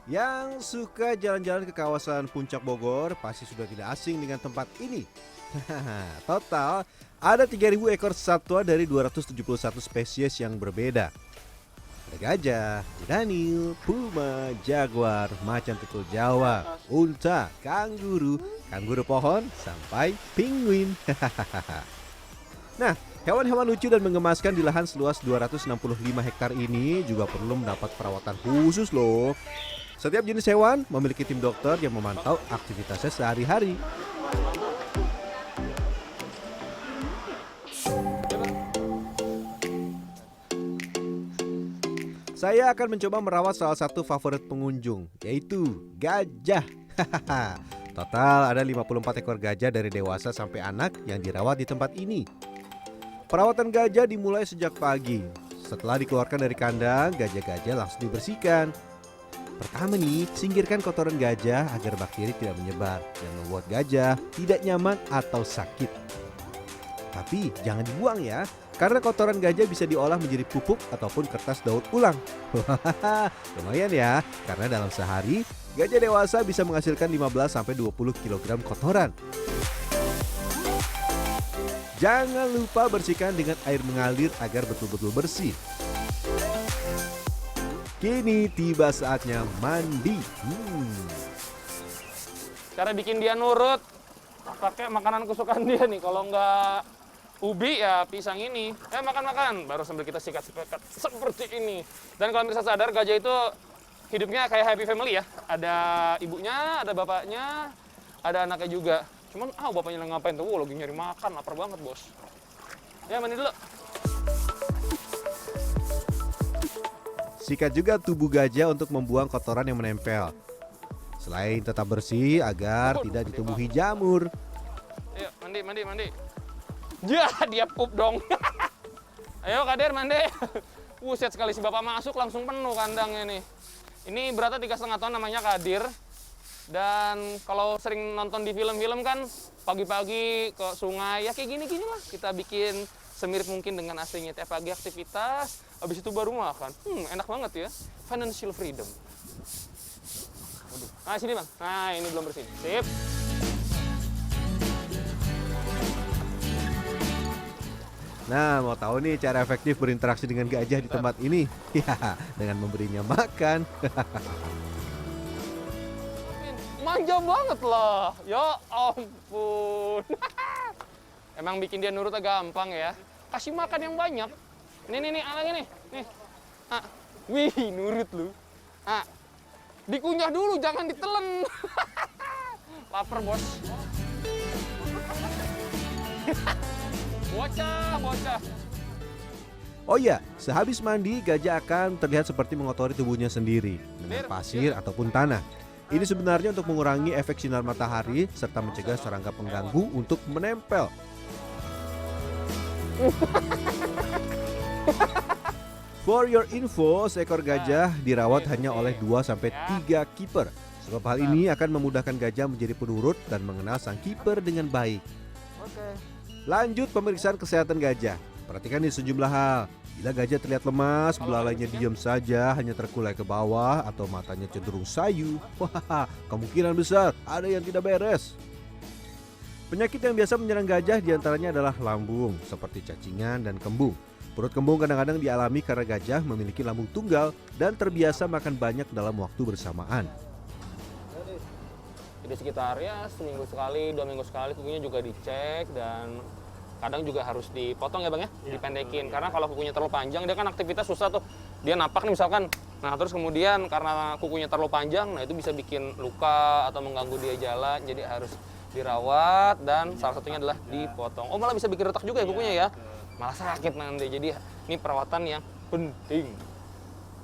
Yang suka jalan-jalan ke kawasan Puncak Bogor pasti sudah tidak asing dengan tempat ini. Total ada 3.000 ekor satwa dari 271 spesies yang berbeda. Ada gajah, kuda nil, puma, jaguar, macan tutul Jawa, unta, kanguru pohon, sampai penguin. Nah, hewan-hewan lucu dan menggemaskan di lahan seluas 265 hektar ini juga perlu mendapat perawatan khusus loh. Setiap jenis hewan memiliki tim dokter yang memantau aktivitasnya sehari-hari. Saya akan mencoba merawat salah satu favorit pengunjung, yaitu gajah. Total ada 54 ekor gajah dari dewasa sampai anak yang dirawat di tempat ini. Perawatan gajah dimulai sejak pagi. Setelah dikeluarkan dari kandang, gajah-gajah langsung dibersihkan. Pertama nih, singkirkan kotoran gajah agar bakteri tidak menyebar dan membuat gajah tidak nyaman atau sakit. Tapi jangan dibuang ya, karena kotoran gajah bisa diolah menjadi pupuk ataupun kertas daur ulang. Lumayan ya, karena dalam sehari gajah dewasa bisa menghasilkan 15-20 kg kotoran. Jangan lupa bersihkan dengan air mengalir agar betul-betul bersih. Kini tiba saatnya mandi. Cara bikin dia nurut, pakai makanan kesukaan dia nih. Kalau nggak ubi ya pisang ini. Makan-makan, baru sambil kita sikat-sikat seperti ini. Dan kalau bisa sadar, gajah itu hidupnya kayak happy family ya. Ada ibunya, ada bapaknya, ada anaknya juga. Cuman bapaknya ngapain tuh? Lagi nyari makan, lapar banget bos. Ya mandi dulu. Sikat juga tubuh gajah untuk membuang kotoran yang menempel. Selain tetap bersih agar tidak ditumbuhi jamur. Ayo mandi. Ya dia pup dong. Ayo Kader mandi. Buset sekali si bapak masuk langsung penuh kandangnya nih. Ini beratnya 3,5 ton, namanya Kadir. Dan kalau sering nonton di film-film kan pagi-pagi ke sungai ya kayak gini-gini lah. Kita bikin semirip mungkin dengan aslinya. Tiap pagi aktivitas, habis itu baru makan. Enak banget ya. Financial freedom. Waduh. Nah sini bang. Nah ini belum bersih. Sip. Nah, mau tahu nih cara efektif berinteraksi dengan gajah di tempat ini? Ya, dengan memberinya makan. Manja banget lah. Ya ampun. Emang bikin dia nurutnya gampang ya. Kasih makan yang banyak. Nih, lagi nih. Nih. Wih, nurut lu. Dikunyah dulu, jangan ditelen. Laper, bos. Bocah. Oh iya, sehabis mandi, gajah akan terlihat seperti mengotori tubuhnya sendiri dengan pasir ataupun tanah. Ini sebenarnya untuk mengurangi efek sinar matahari serta mencegah serangga pengganggu untuk menempel. For your info, seekor gajah dirawat hanya oleh 2-3 kiper. Sebab hal ini akan memudahkan gajah menjadi penurut dan mengenal sang kiper dengan baik. Lanjut pemeriksaan kesehatan gajah. Perhatikan nih sejumlah hal. Bila gajah terlihat lemas, belalainya diam saja, hanya terkulai ke bawah, atau matanya cenderung sayu, kemungkinan besar ada yang tidak beres. Penyakit yang biasa menyerang gajah diantaranya adalah lambung, seperti cacingan dan kembung. Perut kembung kadang-kadang dialami karena gajah memiliki lambung tunggal dan terbiasa makan banyak dalam waktu bersamaan. Jadi sekitar ya seminggu sekali, 2 minggu sekali kukunya juga dicek dan kadang juga harus dipotong ya bang ya, dipendekin. Karena kalau kukunya terlalu panjang dia kan aktivitas susah tuh. Dia napak nih misalkan, nah terus kemudian karena kukunya terlalu panjang, nah itu bisa bikin luka atau mengganggu dia jalan. Jadi harus dirawat dan salah satunya adalah dipotong. Oh malah bisa bikin retak juga ya kukunya ya, malah sakit nanti. Jadi ini perawatan yang penting.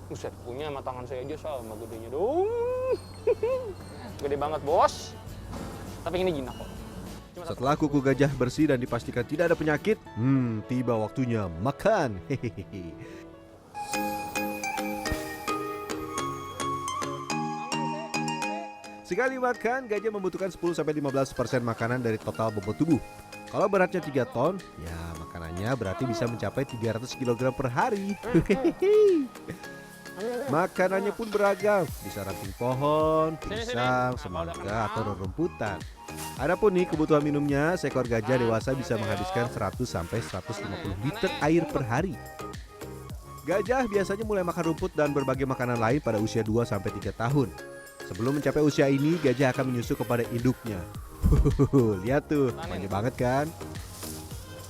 Buset, kukunya sama tangan saya aja sama gedenya dong. Gede banget bos. Tapi ini jinak kok. Setelah kuku gajah bersih dan dipastikan tidak ada penyakit, tiba waktunya makan. Hehehe. Sekali makan, gajah membutuhkan 10-15% makanan dari total bobot tubuh. Kalau beratnya 3 ton, ya makanannya berarti bisa mencapai 300 kg per hari. Makanannya pun beragam, bisa ranting pohon, Sini, sini. pisang, Nah, kalau udah semangka, kenal. atau rerumputan. Adapun nih kebutuhan minumnya, seekor gajah dewasa bisa menghabiskan 100 sampai 150 liter air per hari. Gajah biasanya mulai makan rumput dan berbagai makanan lain pada usia 2 sampai 3 tahun. Sebelum mencapai usia ini, gajah akan menyusu kepada induknya. Lihat tuh, manja banget kan?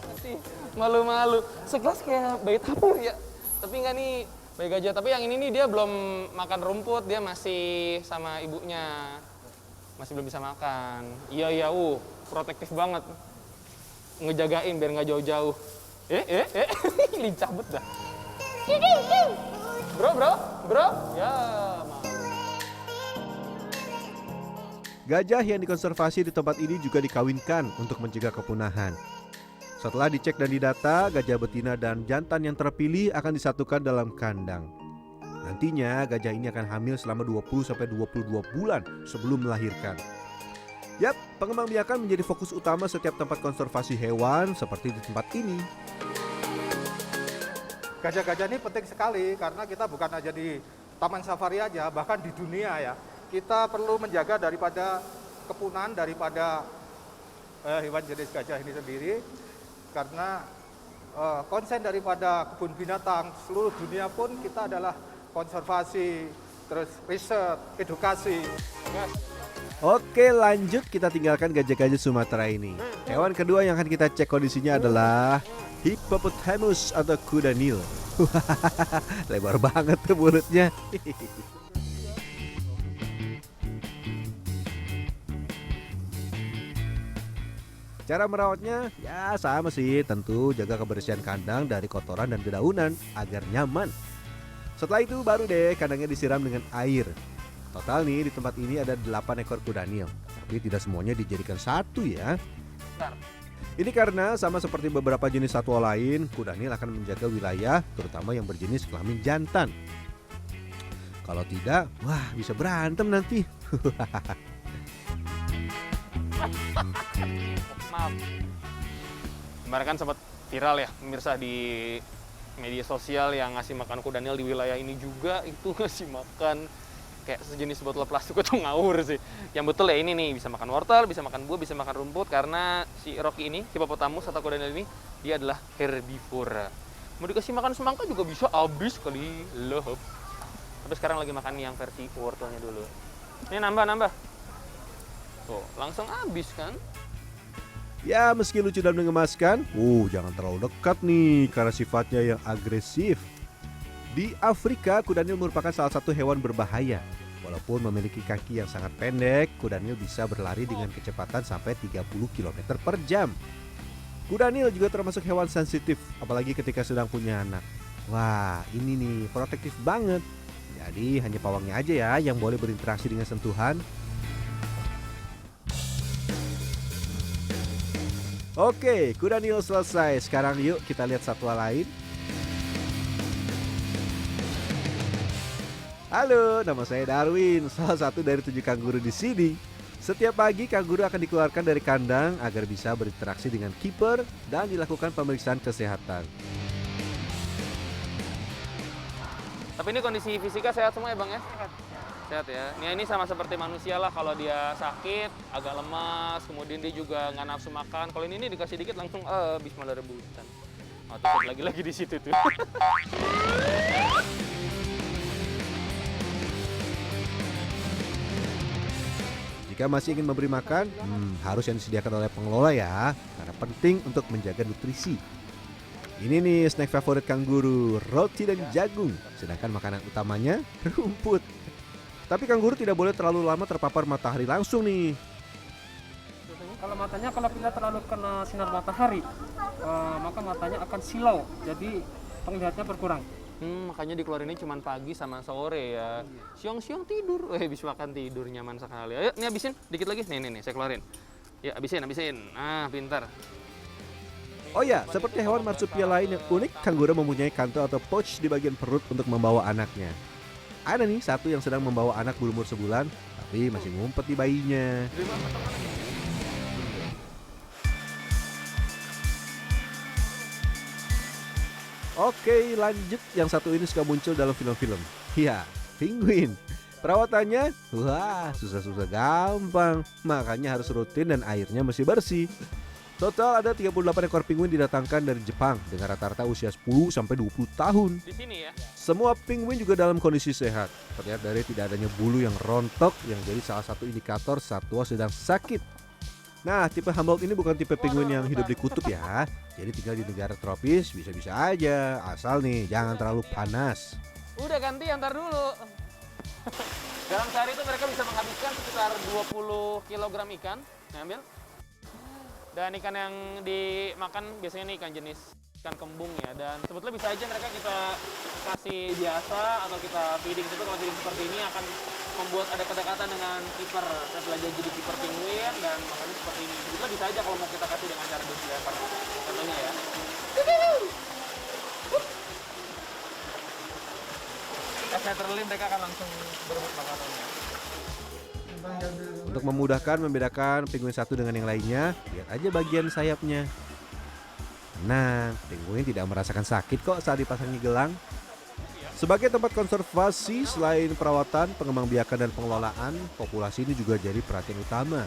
Masih malu-malu. Sekelas kayak bayi tapir ya. Tapi enggak nih bayi gajah. Tapi yang ini nih dia belum makan rumput, dia masih sama ibunya. Masih belum bisa makan. Iya, protektif banget. Ngejagain biar nggak jauh-jauh. Lincah banget dah. Bro. Ya, mau. Gajah yang dikonservasi di tempat ini juga dikawinkan untuk mencegah kepunahan. Setelah dicek dan didata, gajah betina dan jantan yang terpilih akan disatukan dalam kandang. Nantinya gajah ini akan hamil selama 20-22 bulan sebelum melahirkan. Yap, pengembangbiakan menjadi fokus utama setiap tempat konservasi hewan seperti di tempat ini. Gajah-gajah ini penting sekali karena kita bukan hanya di taman safari aja, bahkan di dunia ya. Kita perlu menjaga daripada kepunahan daripada hewan jenis gajah ini sendiri karena konsen daripada kebun binatang seluruh dunia pun kita adalah konservasi, terus riset, edukasi. Oke, lanjut kita tinggalkan gajah-gajah Sumatera ini. Hewan kedua yang akan kita cek kondisinya adalah hippopotamus atau kuda Nil. Lebar banget tuh mulutnya. Cara merawatnya ya sama sih, tentu jaga kebersihan kandang dari kotoran dan dedaunan agar nyaman. Setelah itu baru deh kandangnya disiram dengan air. Total nih di tempat ini ada 8 ekor kuda Nil, tapi tidak semuanya dijadikan satu ya. Bentar. Ini karena sama seperti beberapa jenis satwa lain, kuda Nil akan menjaga wilayah terutama yang berjenis kelamin jantan. Kalau tidak, wah bisa berantem nanti. Maaf. Kemarin kan sempat viral ya pemirsa di media sosial yang ngasih makan kuda Nil di wilayah ini juga itu ngasih makan kayak sejenis botol plastik. Itu ngawur sih. Yang betul ya ini nih, bisa makan wortel, bisa makan buah, bisa makan rumput karena si Rocky ini, hippopotamus atau kuda Nil ini dia adalah herbivora. Mau dikasih makan semangka juga bisa, habis kali loh. Tapi sekarang lagi makan yang versi wortelnya dulu. Ini nambah. Tuh, langsung habis kan? Ya meski lucu dan mengemaskan, jangan terlalu dekat nih karena sifatnya yang agresif. Di Afrika, kuda Nil merupakan salah satu hewan berbahaya. Walaupun memiliki kaki yang sangat pendek, kuda Nil bisa berlari dengan kecepatan sampai 30 km per jam. Kuda Nil juga termasuk hewan sensitif, apalagi ketika sedang punya anak. Wah, ini nih protektif banget. Jadi hanya pawangnya aja ya yang boleh berinteraksi dengan sentuhan. Oke, kuda Nil selesai. Sekarang yuk kita lihat satwa lain. Halo, nama saya Darwin, salah satu dari 7 kanguru di sini. Setiap pagi kanguru akan dikeluarkan dari kandang agar bisa berinteraksi dengan kiper dan dilakukan pemeriksaan kesehatan. Tapi ini kondisi fisika sehat semua ya Bang ya? Sehat ya. Ini sama seperti manusia lah, kalau dia sakit, agak lemas, kemudian dia juga nggak nafsu makan. Kalau ini dikasih dikit langsung habis malah rebutan. Oh, tuh lagi di situ tuh. Jika masih ingin memberi makan, harus yang disediakan oleh pengelola ya, karena penting untuk menjaga nutrisi. Ini nih snack favorit kanguru, roti dan jagung, sedangkan makanan utamanya rumput. Tapi kanguru tidak boleh terlalu lama terpapar matahari langsung nih. Kalau matanya kalau kita terlalu kena sinar matahari, maka matanya akan silau, jadi penglihatannya berkurang. Makanya dikeluarinnya cuma pagi sama sore ya. Siang-siang tidur, bisa makan tidur nyaman sekali. Ayo, nih habisin dikit lagi. Nih, saya keluarin. Ya, habisin. Ah, pintar. Oh ya, seperti hewan marsupial lain yang unik, kanguru mempunyai kantong atau pouch di bagian perut untuk membawa anaknya. Ada nih satu yang sedang membawa anak berumur sebulan, tapi masih ngumpet di bayinya. Oke, lanjut. Yang satu ini suka muncul dalam film-film. Ya, penguin. Perawatannya, wah susah-susah gampang. Makanya harus rutin dan airnya mesti bersih. Total ada 38 ekor penguin didatangkan dari Jepang dengan rata-rata usia 10 sampai 20 tahun. Di sini ya. Semua penguin juga dalam kondisi sehat. Terlihat dari tidak adanya bulu yang rontok yang jadi salah satu indikator satwa sedang sakit. Nah, tipe Humboldt ini bukan tipe penguin yang hidup di kutub ya. Jadi tinggal di negara tropis bisa-bisa aja. Asal nih jangan terlalu panas. Udah ganti, antar dulu. Dalam sehari itu mereka bisa menghabiskan sekitar 20 kg ikan. Ambil. Dan ikan yang dimakan biasanya nih ikan jenis ikan kembung ya. Dan sebetulnya bisa aja mereka kita kasih biasa atau kita feeding itu. Kalau feeding seperti ini akan membuat ada kedekatan dengan kiper. Saya belajar jadi kiper penguin dan makanya seperti ini. Sebetulnya bisa aja kalau mau kita kasih dengan cara dilempar. Contohnya ya. Naturally mereka akan langsung berebut makanannya. Untuk memudahkan membedakan penguin satu dengan yang lainnya, lihat aja bagian sayapnya. Nah, penguin tidak merasakan sakit kok saat dipasangi gelang. Sebagai tempat konservasi, selain perawatan, pengembangbiakan dan pengelolaan, populasi ini juga jadi perhatian utama.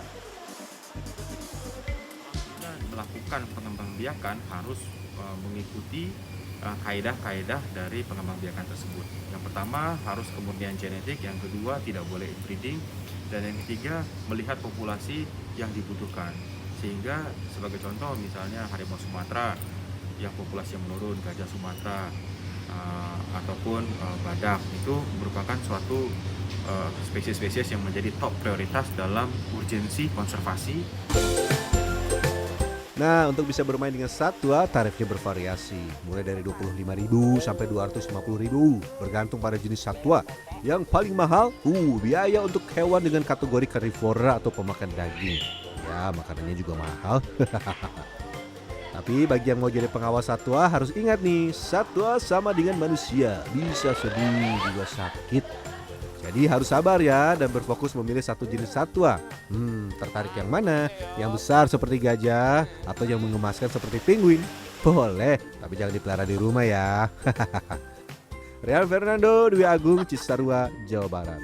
Melakukan pengembangbiakan harus mengikuti kaedah-kaedah dari pengembangbiakan tersebut. Yang pertama harus kemurnian genetik, yang kedua tidak boleh inbreeding, dan yang ketiga melihat populasi yang dibutuhkan. Sehingga sebagai contoh misalnya harimau Sumatera yang populasi yang menurun, gajah Sumatera ataupun badak, itu merupakan suatu spesies-spesies yang menjadi top prioritas dalam urgensi konservasi. Nah, untuk bisa bermain dengan satwa, tarifnya bervariasi. Mulai dari 25.000 sampai 250.000, bergantung pada jenis satwa. Yang paling mahal, biaya untuk hewan dengan kategori karnivora atau pemakan daging. Ya, makanannya juga mahal. Tapi bagi yang mau jadi pengawas satwa harus ingat nih, satwa sama dengan manusia, bisa sedih juga sakit. Jadi harus sabar ya dan berfokus memilih satu jenis satwa. Tertarik yang mana? Yang besar seperti gajah atau yang mengemaskan seperti penguin? Boleh, tapi jangan dipelihara di rumah ya. Rian Fernando, Dwi Agung, Cisarua, Jawa Barat.